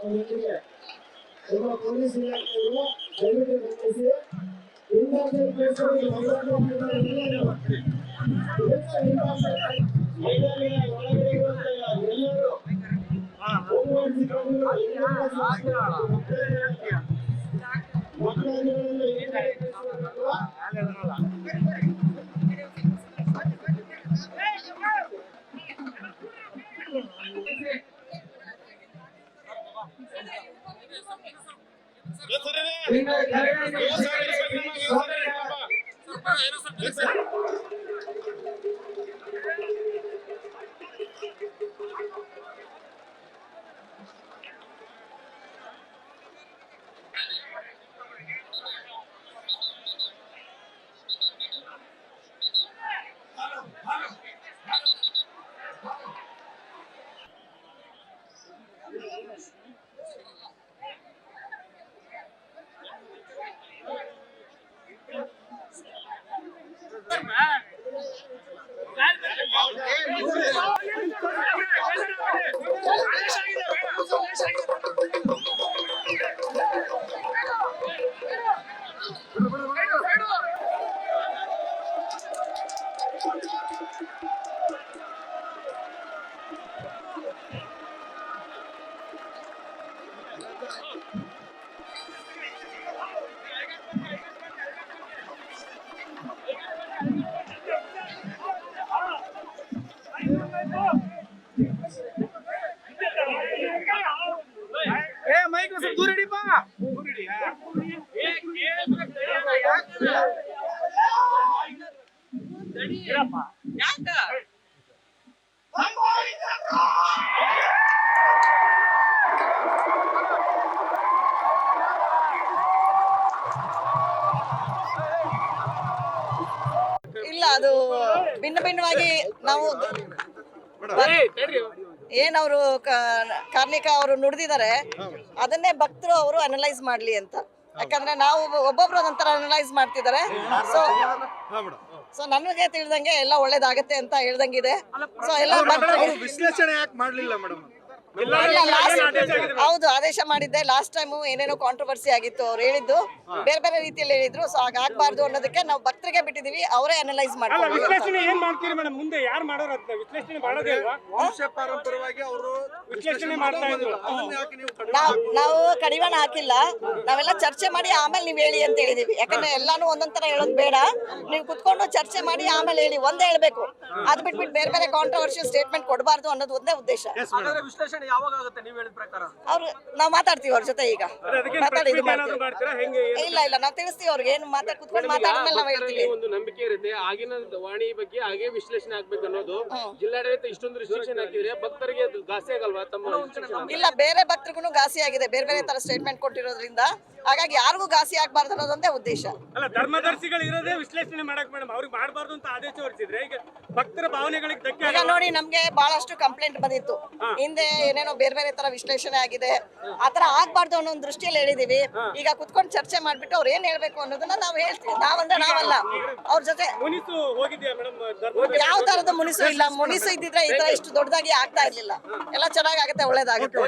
ಒಬ್ಬ ಪೊಲೀಸ್ ಇಲಾಖೆಯವರು ದಯವಿಟ್ಟು ಗಮನಿಸಿ ಇಂಟರ್ನೆಟ್ ಬೇಸ್ಗಳಲ್ಲಿ ಮೈದಾನಿನ ಒಳಗಡೆ ಇರುವಂತಹ ಎಲ್ಲರೂ ಮಕ್ಕಳಲ್ಲಿ ಇಲ್ಲ ಅದು ಭಿನ್ನ ಭಿನ್ನವಾಗಿ ನಾವು ಏನವರು ಕಾರ್ಣಿಕ ಅವರು ನುಡಿದಿದ್ದಾರೆ ಅದನ್ನೇ ಭಕ್ತರು ಅವರು ಅನಲೈಸ್ ಮಾಡ್ಲಿ ಅಂತ. ಯಾಕಂದ್ರೆ ನಾವು ಒಬ್ಬೊಬ್ರು ಒಂಥರ ಅನಲೈಸ್ ಮಾಡ್ತಿದ್ದಾರೆ. ಸೊ ನನಗೆ ತಿಳಿದಂಗೆ ಎಲ್ಲ ಒಳ್ಳೇದಾಗತ್ತೆ ಅಂತ ಹೇಳ್ದಂಗಿದೆ. ಸೊ ಎಲ್ಲ ವಿಶ್ಲೇಷಣೆ ಯಾಕೆ ಮಾಡ್ಲಿಲ್ಲ ಮೇಡಮ್? ಹೌದು, ಆದೇಶ ಮಾಡಿದ್ದೆ. ಲಾಸ್ಟ್ ಟೈಮ್ ಏನೇನೋ ಕಾಂಟ್ರವರ್ಸಿ ಆಗಿತ್ತು, ಅವ್ರು ಹೇಳಿದ್ದು ಬೇರೆ ಬೇರೆ ರೀತಿಯಲ್ಲಿ ಹೇಳಿದ್ರು. ಸೊ ಹಾಗಾಗಬಾರ್ದು ಅನ್ನೋದಕ್ಕೆ ನಾವು ಭಕ್ತರಿಗೆ ಬಿಟ್ಟಿದೀವಿ, ಅವರೇ ಅನಲೈಸ್ ಮಾಡ್ತಾರೆ. ನಾವು ಕಡಿವಾಣ ಹಾಕಿಲ್ಲ, ನಾವೆಲ್ಲ ಚರ್ಚೆ ಮಾಡಿ ಆಮೇಲೆ ನೀವ್ ಹೇಳಿ ಅಂತ ಹೇಳಿದೀವಿ. ಯಾಕಂದ್ರೆ ಎಲ್ಲಾನು ಒಂದೊಂದ್ ತರ ಹೇಳೋದು ಬೇಡ, ನೀವು ಕುತ್ಕೊಂಡು ಚರ್ಚೆ ಮಾಡಿ ಆಮೇಲೆ ಹೇಳಿ, ಒಂದೇ ಹೇಳ್ಬೇಕು. ಅದ್ ಬಿಟ್ಬಿಟ್ಟು ಬೇರೆ ಬೇರೆ ಕಾಂಟ್ರವರ್ಷಿಯಲ್ ಸ್ಟೇಟ್ಮೆಂಟ್ ಕೊಡಬಾರ್ದು ಅನ್ನೋದು ಒಂದೇ ಉದ್ದೇಶ. ಅವ್ರು ನಾವು ಮಾತಾಡ್ತೀವಿ ಅವ್ರ ಜೊತೆ, ಈಗ ಮಾತಾಡಿ ಇಲ್ಲ ನಾವು ತಿಳಿಸ್ತೀವಿ ಅವ್ರಿಗೆ. ಏನು ಕುತ್ಕೊಂಡು ಮಾತಾಡಿದ್ಮೇಲೆ ನಾವು ಹೇಳ್ತೀವಿ. ಒಂದು ನಂಬಿಕೆ ಇರುತ್ತೆ ಆಗಿನ ವಾಣಿ ಬಗ್ಗೆ ಹಾಗೆ ವಿಶ್ಲೇಷಣೆ ಆಗ್ಬೇಕು ಅನ್ನೋದು. ಜಿಲ್ಲಾಡಳಿತ ಇಷ್ಟೊಂದು ರಿಸ್ಟ್ರಿಕ್ಷನ್ ಹಾಕಿದ್ರೆ ಭಕ್ತರಿಗೆ ಅದು ಘಾಸಿ ಆಗಲ್ವಾ? ತಮ್ಮ ಇಲ್ಲ, ಬೇರೆ ಭಕ್ತರಿಗೂ ಘಾಸಿ ಆಗಿದೆ, ಬೇರೆ ಬೇರೆ ತರ ಸ್ಟೇಟ್ಮೆಂಟ್ ಕೊಟ್ಟಿರೋದ್ರಿಂದ. ಹಾಗಾಗಿ ಯಾರಿಗೂ ಘಾಸಿ ಆಗ್ಬಾರ್ದು ಅನ್ನೋದೊಂದೇ ಉದ್ದೇಶ. ಅಲ್ಲ, ಧರ್ಮದರ್ಶಿಗಳು ಇರೋದೇ ವಿಶ್ಲೇಷಣೆ ಮಾಡಕ್ ಮೇಡಮ್, ಅವ್ರಿಗೆ ಮಾಡಬಾರ್ದು ಅಂತ ಆದೇಶ ಹೊರಡಿಸಿದ್ರೆ ಈಗ ಭಕ್ತರ ಭಾವನೆಗಳಿಗೆ ಧಕ್ಕೆ. ಈಗ ನೋಡಿ, ನಮ್ಗೆ ಬಹಳಷ್ಟು ಕಂಪ್ಲೇಂಟ್ ಬಂದಿತ್ತು ಹಿಂದೆ, ಏನೇನೋ ಬೇರೆ ಬೇರೆ ತರ ವಿಶ್ಲೇಷಣೆ ಆಗಿದೆ, ಆತರ ಆಗ್ಬಾರ್ದು ಅನ್ನೋ ಒಂದು ದೃಷ್ಟಿಯಲ್ಲಿ ಹೇಳಿದೀವಿ. ಈಗ ಕುತ್ಕೊಂಡು ಚರ್ಚೆ ಮಾಡ್ಬಿಟ್ಟು ಅವ್ರು ಏನ್ ಹೇಳ್ಬೇಕು ಅನ್ನೋದನ್ನ ನಾವು ಹೇಳ್ತೀವಿ. ನಾವಂದ್ರೆ ನಾವಲ್ಲ, ಅವ್ರ ಜೊತೆ. ಮುನಿಸು ಹೋಗಿದ್ಯಾ ಮೇಡಮ್? ಯಾವ ತರದ ಮುನಿಸು ಇಲ್ಲ. ಮುನಿಸು ಇದ್ದಿದ್ರೆ ಈ ತರ ಇಷ್ಟು ದೊಡ್ಡದಾಗಿ ಆಗ್ತಾ ಇರ್ಲಿಲ್ಲ. ಎಲ್ಲ ಚೆನ್ನಾಗಿ ಆಗುತ್ತೆ, ಒಳ್ಳೇದಾಗುತ್ತೆ.